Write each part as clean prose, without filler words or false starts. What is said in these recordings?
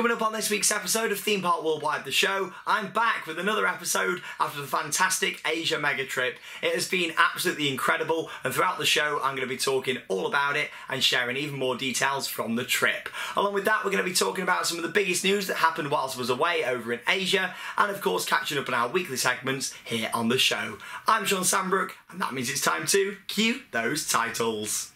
Coming up on this week's episode of Theme Park Worldwide, the show, I'm back with another episode after the fantastic Asia mega trip. It has been absolutely incredible, and throughout the show I'm going to be talking all about it and sharing even more details from the trip. Along with that, we're going to be talking about some of the biggest news that happened whilst I was away over in Asia, and of course catching up on our weekly segments here on the show. I'm Shawn Sanbrooke, and that means it's time to cue those titles.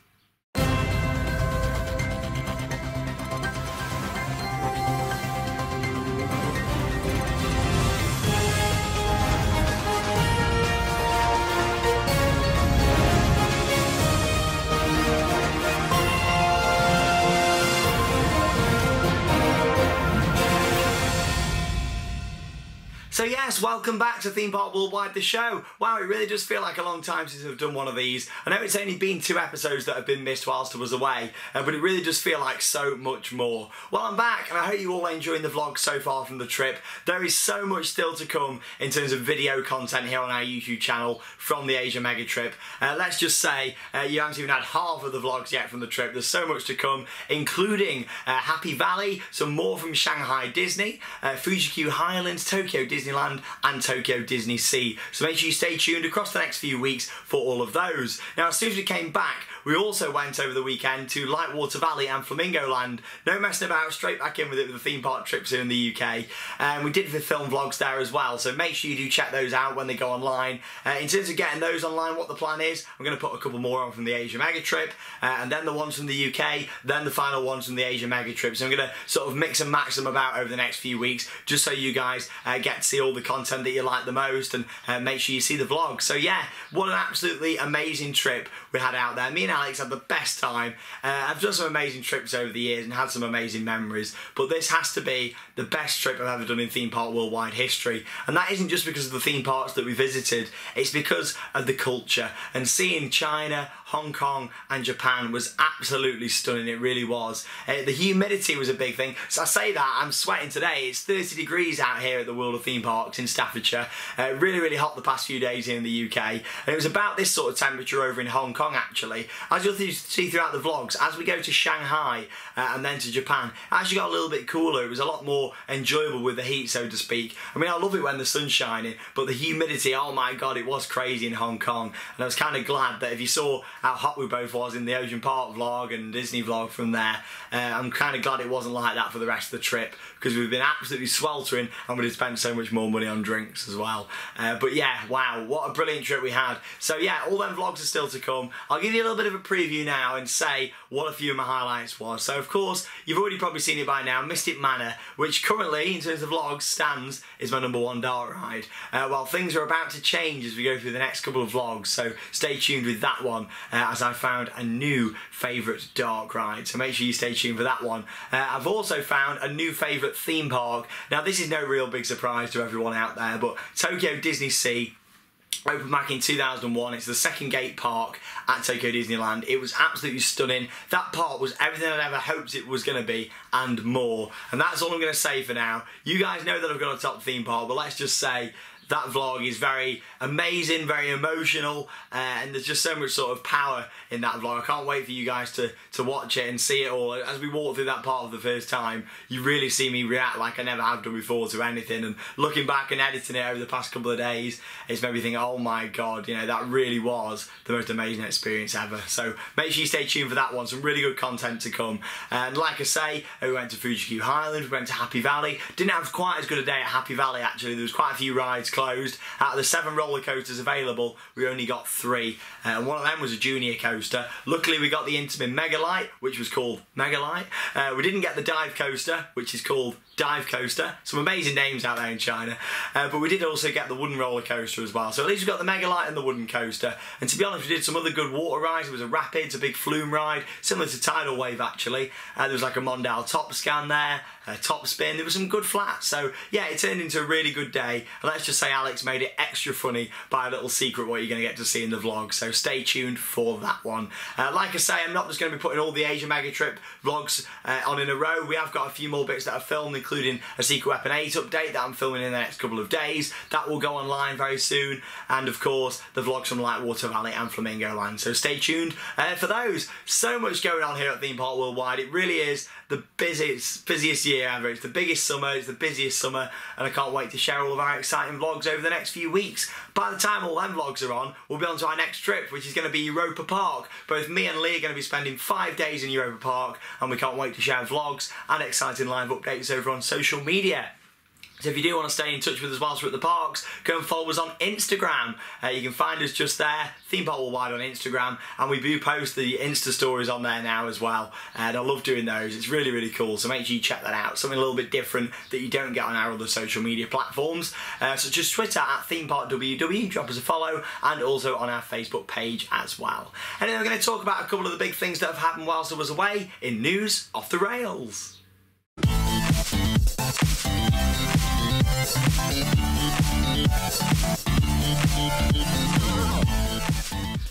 So yes, welcome back to Theme Park Worldwide, the show. Wow, it really does feel like a long time since I've done one of these. I know it's only been 2 episodes that have been missed whilst I was away, but it really does feel like so much more. Well, I'm back, and I hope you all are enjoying the vlog so far from the trip. There is so much still to come in terms of video content here on our YouTube channel from the Asia mega trip. Let's just say you haven't even had half of the vlogs yet from the trip. There's so much to come, including Happy Valley, some more from Shanghai Disney, Fuji-Q Highlands, Tokyo Disneyland, and Tokyo Disney Sea. So make sure you stay tuned across the next few weeks for all of those. Now, as soon as we came back, we also went over the weekend to Lightwater Valley and Flamingo Land. No messing about, straight back in with it with the theme park trips here in the UK. We did the film vlogs there as well, so make sure you do check those out when they go online. In terms of getting those online, what the plan is, I'm going to put a couple more on from the Asia mega trip, and then the ones from the UK, then the final ones from the Asia mega trip. So I'm going to sort of mix and match them about over the next few weeks, just so you guys get to see all the content that you like the most, and make sure you see the vlog. So yeah, what an absolutely amazing trip we had out there. Me and Alex had the best time. I've done some amazing trips over the years and had some amazing memories, but this has to be the best trip I've ever done in Theme Park Worldwide history. And that isn't just because of the theme parks that we visited, it's because of the culture. And seeing China, Hong Kong and Japan was absolutely stunning. It really was. The humidity was a big thing. So I say that, I'm sweating today. It's 30 degrees out here at the World of Theme Parks in Staffordshire. Really, really hot the past few days here in the UK. And it was about this sort of temperature over in Hong Kong, actually. As you'll see throughout the vlogs, as we go to Shanghai and then to Japan, it actually got a little bit cooler. It was a lot more enjoyable with the heat, so to speak. I mean, I love it when the sun's shining, but the humidity, oh my God, it was crazy in Hong Kong. And I was kind of glad that if you saw how hot we both was in the Ocean Park vlog and Disney vlog from there, I'm kind of glad it wasn't like that for the rest of the trip, because we've been absolutely sweltering and we'd have spent so much more money on drinks as well. But yeah, wow, what a brilliant trip we had. So yeah, all them vlogs are still to come. I'll give you a little bit of a preview now and say what a few of my highlights was. So of course, you've already probably seen it by now, Mystic Manor, which currently, in terms of vlogs, stands is my #1 dark ride. Well, things are about to change as we go through the next couple of vlogs, so stay tuned with that one, as I found a new favourite dark ride. So make sure you stay tuned for that one. I've also found a new favourite theme park. Now, this is no real big surprise to everyone out there, but Tokyo Disney Sea opened back in 2001. It's the second gate park at Tokyo Disneyland. It was absolutely stunning. That park was everything I'd ever hoped it was going to be and more. And that's all I'm going to say for now. You guys know that I've got a top theme park, but let's just say that vlog is very amazing, very emotional, and there's just so much sort of power in that vlog. I can't wait for you guys to watch it and see it all. As we walk through that part of the first time, you really see me react like I never have done before to anything, and looking back and editing it over the past couple of days, it's made me think, oh my God, you know, that really was the most amazing experience ever. So make sure you stay tuned for that one. Some really good content to come. And like I say, we went to Fuji-Q Highlands, we went to Happy Valley. Didn't have quite as good a day at Happy Valley, actually. There was quite a few rides closed. Out of the 7 roller coasters available, we only got 3, and one of them was a junior coaster. Luckily, we got the Intamin Megalight, which was called Megalight. We didn't get the dive coaster, which is called Dive Coaster. Some amazing names out there in China. But we did also get the wooden roller coaster as well. So at least we got the Megalight and the wooden coaster. And to be honest, we did some other good water rides. There was a Rapids, a big flume ride, similar to Tidal Wave actually. There was like a Mondale Top Scan there, a Top Spin. There was some good flats. So yeah, it turned into a really good day. And let's just say say Alex made it extra funny by a little secret what you're going to get to see in the vlog, so stay tuned for that one. Like I say, I'm not just going to be putting all the Asia Mega Trip vlogs on in a row. We have got a few more bits that are filmed, including a Secret Weapon 8 update that I'm filming in the next couple of days. That will go online very soon, and of course the vlogs from Lightwater Valley and Flamingo Land, so stay tuned for those. So much going on here at Theme Park Worldwide. It really is the busiest year ever. It's the biggest summer, it's the busiest summer, and I can't wait to share all of our exciting vlogs over the next few weeks. By the time all them vlogs are on, we'll be on to our next trip, which is going to be Europa Park. Both me and Lee are going to be spending 5 days in Europa Park, and we can't wait to share vlogs and exciting live updates over on social media. So if you do want to stay in touch with us whilst we're at the parks, go and follow us on Instagram. You can find us just there, Theme Park Worldwide on Instagram, and we do post the Insta stories on there now as well. And I love doing those, it's really, really cool, so make sure you check that out. Something a little bit different that you don't get on our other social media platforms, such as Twitter at Theme Park WW, drop us a follow, and also on our Facebook page as well. And then we're going to talk about a couple of the big things that have happened whilst I was away in News Off the Rails.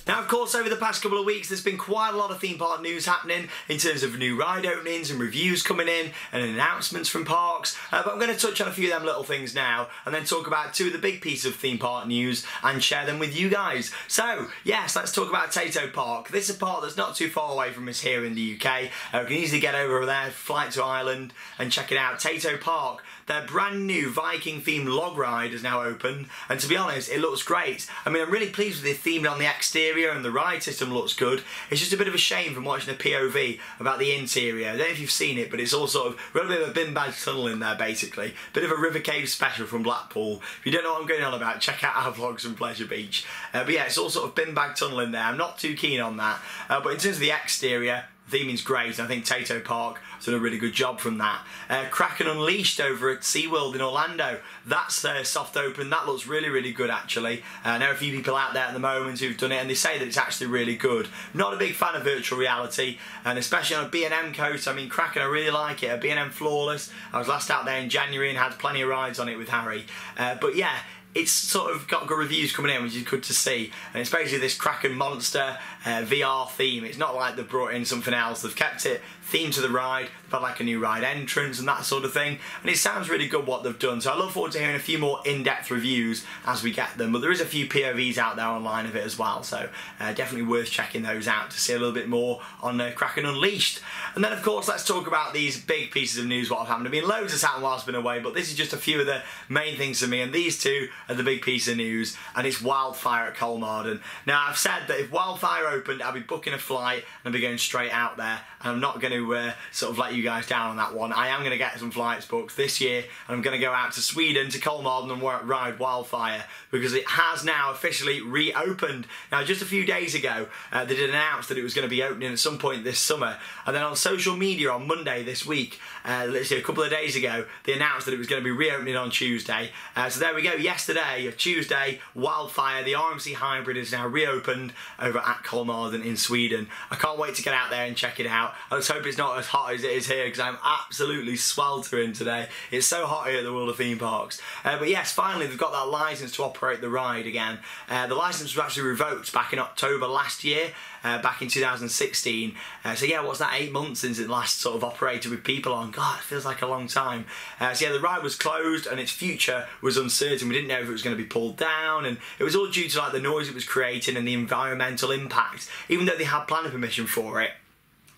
Now, of course, over the past couple of weeks, there's been quite a lot of theme park news happening in terms of new ride openings and reviews coming in and announcements from parks. But I'm going to touch on a few of them little things now and then talk about two of the big pieces of theme park news and share them with you guys. So, yes, let's talk about Tato Park. This is a park that's not too far away from us here in the UK. We can easily get over there, flight to Ireland and check it out. Tato Park. Their brand new Viking themed log ride is now open, and to be honest, it looks great. I mean, I'm really pleased with the theme on the exterior, and the ride system looks good. It's just a bit of a shame from watching the POV about the interior. I don't know if you've seen it, but it's all sort of a little bit of a bin bag tunnel in there, basically. Bit of a river cave special from Blackpool. If you don't know what I'm going on about, check out our vlogs from Pleasure Beach. But yeah, it's all sort of bin bag tunnel in there. I'm not too keen on that. But in terms of the exterior, the theming's great. I think Tato Park has done a really good job from that. Kraken Unleashed over at SeaWorld in Orlando. That's soft open. That looks really, really good, actually. I know a few people out there at the moment who've done it, and they say that it's actually really good. Not a big fan of virtual reality, and especially on a B&M coast. I mean, Kraken, I really like it. A B&M Flawless. I was last out there in January and had plenty of rides on it with Harry. But yeah, it's sort of got good reviews coming in, which is good to see. And it's basically this Kraken Monster VR theme. It's not like they've brought in something else. They've kept it themed to the ride. They've had like a new ride entrance and that sort of thing. And it sounds really good what they've done. So I look forward to hearing a few more in-depth reviews as we get them. But there is a few POVs out there online of it as well. So definitely worth checking those out to see a little bit more on Kraken Unleashed. And then, of course, let's talk about these big pieces of news what have happened. I mean, loads has happened whilst I've been away, but this is just a few of the main things for me. And these two are the big piece of news, and it's Wildfire at Kolmården. Now, I've said that if Wildfire opened, I'll be booking a flight and I'll be going straight out there, and I'm not going to sort of let you guys down on that one. I am going to get some flights booked this year, and I'm going to go out to Sweden, to Kolmården, and ride Wildfire, because it has now officially reopened. Now, just a few days ago, they did announce that it was going to be opening at some point this summer, and then on social media on Monday this week, let's see, a couple of days ago, they announced that it was going to be reopening on Tuesday. So there we go, yesterday, Tuesday, Wildfire, the RMC Hybrid, is now reopened over at Kolmården in Sweden. I can't wait to get out there and check it out. I just hope it's not as hot as it is here, because I'm absolutely sweltering today. It's so hot here at the World of Theme Parks. But yes, finally they've got that licence to operate the ride again. The licence was actually revoked back in October last year, back in 2016. So yeah, what's that, 8 months since it last sort of operated with people on? God, it feels like a long time. So yeah, the ride was closed and its future was uncertain. We didn't know if it was going to be pulled down, and it was all due to like the noise it was creating and the environmental impact. Even though they had planning permission for it,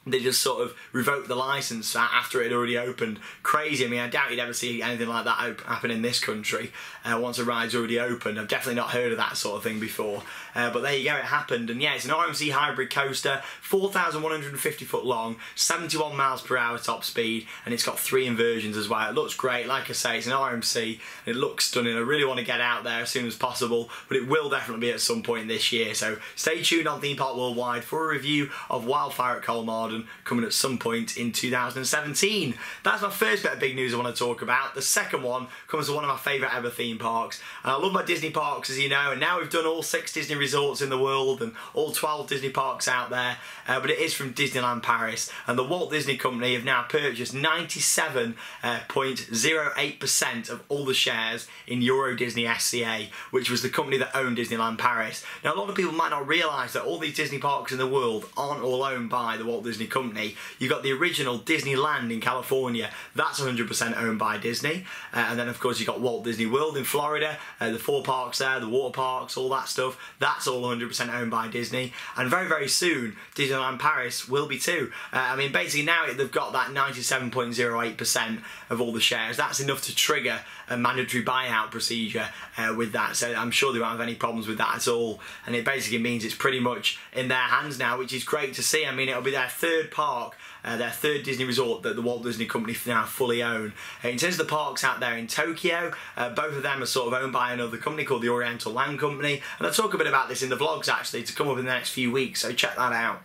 they just sort of revoked the licence after it had already opened. Crazy. I mean, I doubt you'd ever see anything like that happen in this country once a ride's already opened. I've definitely not heard of that sort of thing before. But there you go, it happened. And yeah, it's an RMC hybrid coaster, 4,150 foot long, 71 miles per hour top speed, and it's got 3 inversions as well. It looks great. Like I say, it's an RMC. It looks stunning. I really want to get out there as soon as possible, but it will definitely be at some point this year. So stay tuned on Theme Park Worldwide for a review of Wildfire at Kolmården. Kolmården coming at some point in 2017. That's my first bit of big news I want to talk about. The second one comes to one of my favourite ever theme parks. And I love my Disney parks, as you know, and now we've done all 6 Disney resorts in the world and all 12 Disney parks out there, but it is from Disneyland Paris, and the Walt Disney Company have now purchased 97.08% of all the shares in Euro Disney SCA, which was the company that owned Disneyland Paris. Now, a lot of people might not realise that all these Disney parks in the world aren't all owned by the Walt Disney Company. You've got the original Disneyland in California, that's 100% owned by Disney, and then of course you've got Walt Disney World in Florida, the 4 parks there, the water parks, all that stuff, that's all 100% owned by Disney, and very, very soon Disneyland Paris will be too. I mean, basically now they've got that 97.08% of all the shares. That's enough to trigger a mandatory buyout procedure with that, so I'm sure they won't have any problems with that at all, and it basically means it's pretty much in their hands now, which is great to see. I mean, it'll be their 3rd park, their 3rd Disney resort that the Walt Disney Company now fully own. In terms of the parks out there in Tokyo, both of them are sort of owned by another company called the Oriental Land Company, and I'll talk a bit about this in the vlogs actually to come up in the next few weeks, so check that out.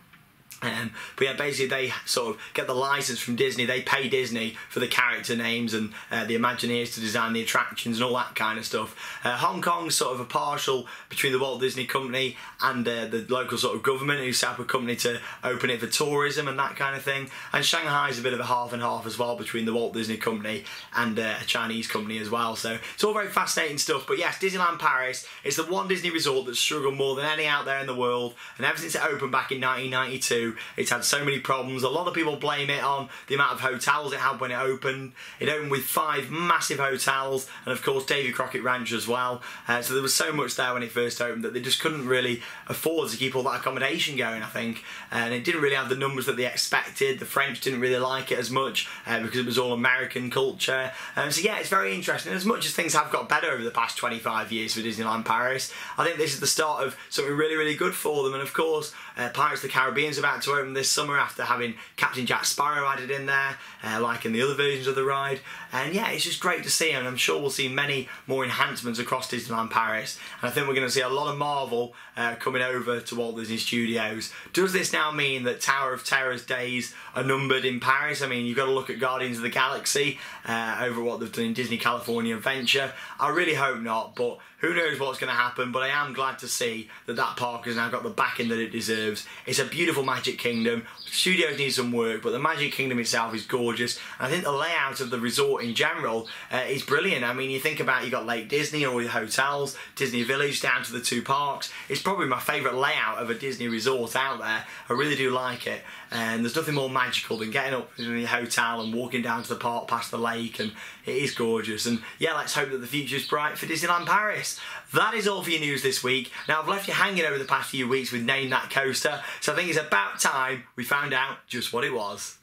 But yeah, basically they sort of get the license from Disney. They pay Disney for the character names and the Imagineers to design the attractions and all that kind of stuff. Hong Kong's sort of a partial between the Walt Disney Company and the local sort of government who set up a company to open it for tourism and that kind of thing. And Shanghai's a bit of a half and half as well between the Walt Disney Company and a Chinese company as well. So it's all very fascinating stuff. But yes, Disneyland Paris is the one Disney resort that's struggled more than any out there in the world. And ever since it opened back in 1992, it's had so many problems. A lot of people blame it on the amount of hotels it had when it opened. It opened with 5 massive hotels and of course Davy Crockett Ranch as well. So there was so much there when it first opened that they just couldn't really afford to keep all that accommodation going, I think. And it didn't really have the numbers that they expected. The French didn't really like it as much because it was all American culture. So yeah, it's very interesting. As much as things have got better over the past 25 years for Disneyland Paris, I think this is the start of something really, really good for them. And of course, Pirates of the Caribbean is about to open this summer after having Captain Jack Sparrow added in there, like in the other versions of the ride. And yeah, it's just great to see, and I'm sure we'll see many more enhancements across Disneyland Paris. And I think we're going to see a lot of Marvel coming over to Walt Disney Studios. Does this now mean that Tower of Terror's days are numbered in Paris? I mean, you've got to look at Guardians of the Galaxy over what they've done in Disney California Adventure. I really hope not, but who knows what's going to happen. But I am glad to see that that park has now got the backing that it deserves. It's a beautiful Magic Kingdom. Studios need some work, but the Magic Kingdom itself is gorgeous. And I think the layout of the resort in general is brilliant. I mean, you think about, you got Lake Disney, all your hotels, Disney Village down to the 2 parks. It's probably my favourite layout of a Disney resort out there. I really do like it. And there's nothing more magical than getting up in your hotel and walking down to the park past the lake, and it is gorgeous. And yeah, let's hope that the future's bright for Disneyland Paris. That is all for your news this week. Now, I've left you hanging over the past few weeks with Name That Coaster, so I think it's about time we found out just what it was.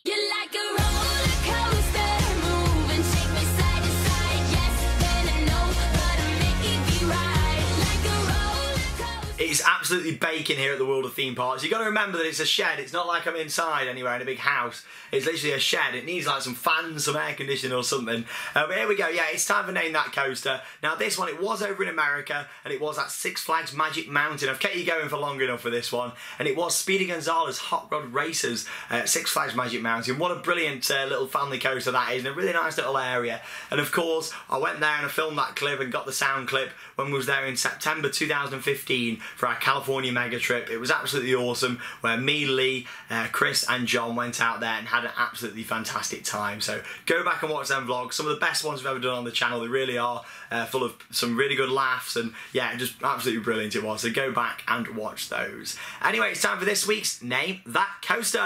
You're like a roller coaster, move and shake me side to side. Yes, then I know, but I make it right. Like a roller coaster. It's absolutely baking here at the World of Theme Parks. You've got to remember that it's a shed. It's not like I'm inside anywhere in a big house. It's literally a shed. It needs like some fans, some air conditioning or something. But here we go. Yeah, it's time for Name That Coaster. Now this one, it was over in America, and it was at Six Flags Magic Mountain. I've kept you going for long enough for this one. And it was Speedy Gonzales Hot Rod Racers at Six Flags Magic Mountain. What a brilliant little family coaster that is, and a really nice little area. And of course, I went there and I filmed that clip and got the sound clip when we was there in September 2015 for our California mega trip. It was absolutely awesome, where me, Lee, Chris and John went out there and had an absolutely fantastic time. So go back and watch them vlogs. Some of the best ones we've ever done on the channel. They really are full of some really good laughs, and yeah, just absolutely brilliant it was. So go back and watch those. Anyway, it's time for this week's Name That Coaster.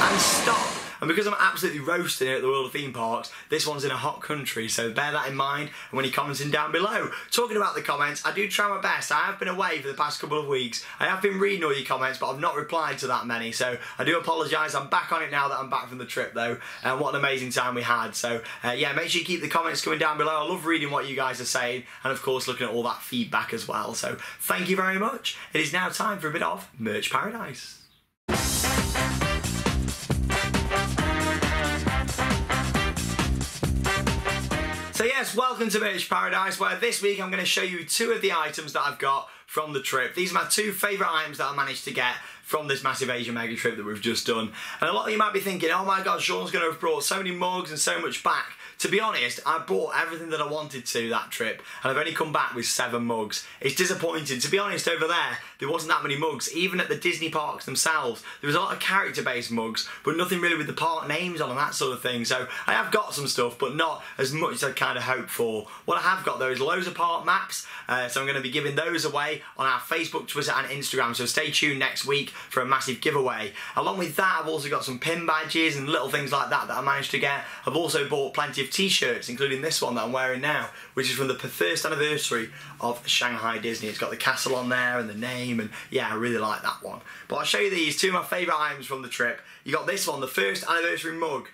And stop. And because I'm absolutely roasting it at the World of Theme Parks, this one's in a hot country, so bear that in mind when you're commenting down below. Talking about the comments, I do try my best. I have been away for the past couple of weeks. I have been reading all your comments, but I've not replied to that many, so I do apologise. I'm back on it now that I'm back from the trip, though, and what an amazing time we had. So, yeah, make sure you keep the comments coming down below. I love reading what you guys are saying, and of course, looking at all that feedback as well. So, thank you very much. It is now time for a bit of Merch Paradise. So yes, welcome to Merch Paradise, where this week I'm going to show you 2 of the items that I've got from the trip. These are my two favourite items that I managed to get from this massive Asia mega trip that we've just done. And a lot of you might be thinking, oh my god, Shawn's going to have brought so many mugs and so much back. To be honest, I bought everything that I wanted to that trip, and I've only come back with 7 mugs. It's disappointing. To be honest, over there wasn't that many mugs. Even at the Disney parks themselves, there was a lot of character-based mugs, but nothing really with the park names on and that sort of thing. So I have got some stuff, but not as much as I kind of hoped for. What I have got, though, is loads of park maps, so I'm going to be giving those away on our Facebook, Twitter, and Instagram, so stay tuned next week for a massive giveaway. Along with that, I've also got some pin badges and little things like that that I managed to get. I've also bought plenty of t-shirts, including this one that I'm wearing now, which is from the first anniversary of Shanghai Disney. It's got the castle on there and the name, and yeah, I really like that one. But I'll show you these, two of my favourite items from the trip. You got this one, the first anniversary mug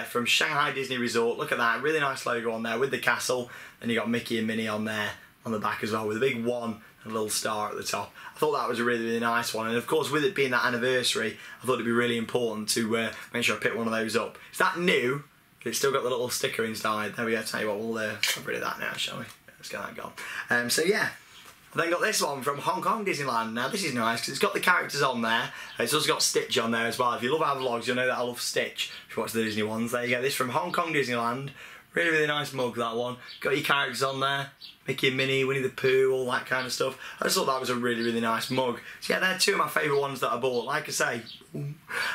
from Shanghai Disney Resort. Look at that, really nice logo on there with the castle, and you got Mickey and Minnie on there on the back as well, with a big 1 and a little star at the top. I thought that was a really, really nice one, and of course with it being that anniversary, I thought it'd be really important to make sure I pick one of those up. Is that new? It's still got the little sticker inside. There we go. Tell you what, we'll get rid of that now, shall we? Let's get that gone. So yeah, I then got this one from Hong Kong Disneyland. Now this is nice because it's got the characters on there. It's also got Stitch on there as well. If you love our vlogs, you'll know that I love Stitch. If you watch the Disney ones, there you go. This from Hong Kong Disneyland. Really, really nice mug, that one. Got your characters on there. Mickey and Minnie, Winnie the Pooh, all that kind of stuff. I just thought that was a really, really nice mug. So yeah, they're two of my favourite ones that I bought. Like I say,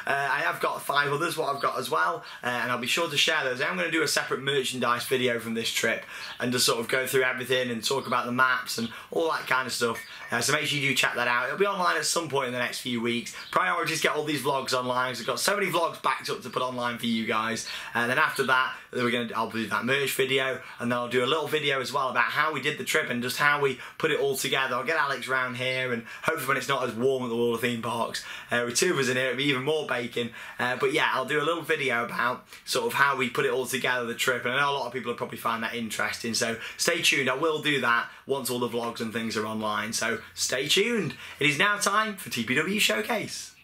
I have got 5 others, what I've got as well, and I'll be sure to share those. I'm going to do a separate merchandise video from this trip and just sort of go through everything and talk about the maps and all that kind of stuff. So make sure you do check that out. It'll be online at some point in the next few weeks. Priorities get all these vlogs online, so I've got so many vlogs backed up to put online for you guys. And then after that, I'll do that merch video, and then I'll do a little video as well about how we did the trip and just how we put it all together. I'll get Alex round here, and hopefully when it's not as warm at the World of Theme Parks, with 2 of us in here, it'll be even more baking. But yeah, I'll do a little video about sort of how we put it all together, the trip, and I know a lot of people will probably find that interesting, so stay tuned. I will do that once all the vlogs and things are online, so stay tuned. It is now time for TPW Showcase.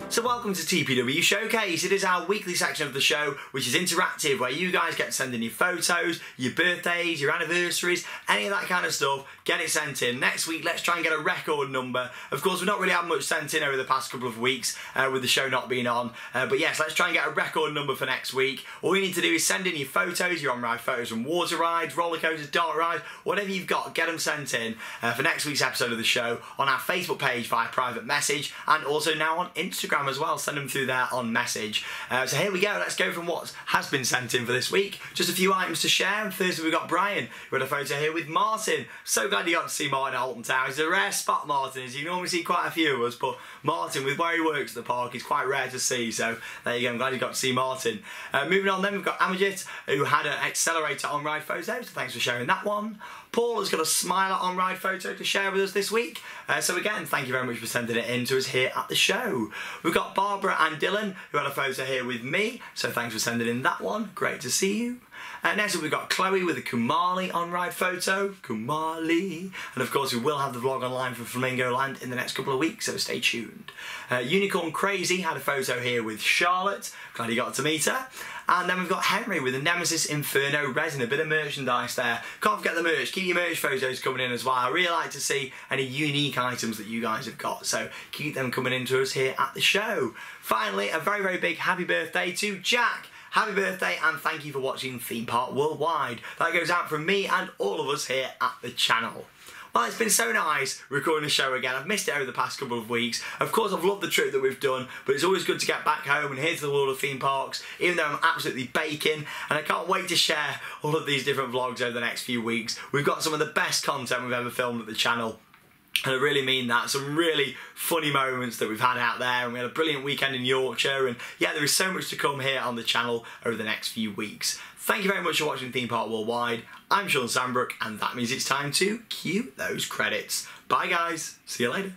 So welcome to TPW Showcase. It is our weekly section of the show, which is interactive, where you guys get to send in your photos, your birthdays, your anniversaries, any of that kind of stuff. Get it sent in. Next week, let's try and get a record number. Of course, we've not really had much sent in over the past couple of weeks with the show not being on. But yes, let's try and get a record number for next week. All you need to do is send in your photos, your on-ride photos from water rides, roller coasters, dark rides, whatever you've got, get them sent in for next week's episode of the show on our Facebook page via private message, and also now on Instagram as well. Send them through there on message. So here we go. Let's go from what has been sent in for this week. Just a few items to share. And first we've got Brian. We've got a photo here with Martin. So glad you got to see Martin at Alton Tower. It's a rare spot, Martin. As you normally see quite a few of us, but Martin, with where he works at the park, is quite rare to see. So there you go. I'm glad you got to see Martin. Moving on then, we've got Amajit, who had an accelerator on-ride photo. So thanks for sharing that one. Paul has got a smiler on-ride photo to share with us this week. So again, thank you very much for sending it in to us here at the show. We've got Barbara and Dylan, who had a photo here with me. So thanks for sending in that one. Great to see you. Next up we've got Chloe with a Kumali on-ride photo. Kumali. And of course we will have the vlog online from Flamingo Land in the next couple of weeks, so stay tuned. Unicorn Crazy had a photo here with Charlotte. Glad you got to meet her. And then we've got Henry with a Nemesis Inferno resin, a bit of merchandise there. Can't forget the merch. Keep your merch photos coming in as well. I really like to see any unique items that you guys have got, so keep them coming in to us here at the show. Finally, a very, very big happy birthday to Jack. Happy birthday and thank you for watching Theme Park Worldwide. That goes out from me and all of us here at the channel. Well, it's been so nice recording the show again. I've missed it over the past couple of weeks. Of course, I've loved the trip that we've done, but it's always good to get back home and here to the world of theme parks, even though I'm absolutely baking, and I can't wait to share all of these different vlogs over the next few weeks. We've got some of the best content we've ever filmed at the channel. And I really mean that. Some really funny moments that we've had out there, and we had a brilliant weekend in Yorkshire, and yeah, there is so much to come here on the channel over the next few weeks. Thank you very much for watching Theme Park Worldwide. I'm Shawn Sanbrooke, and that means it's time to cue those credits. Bye guys, see you later.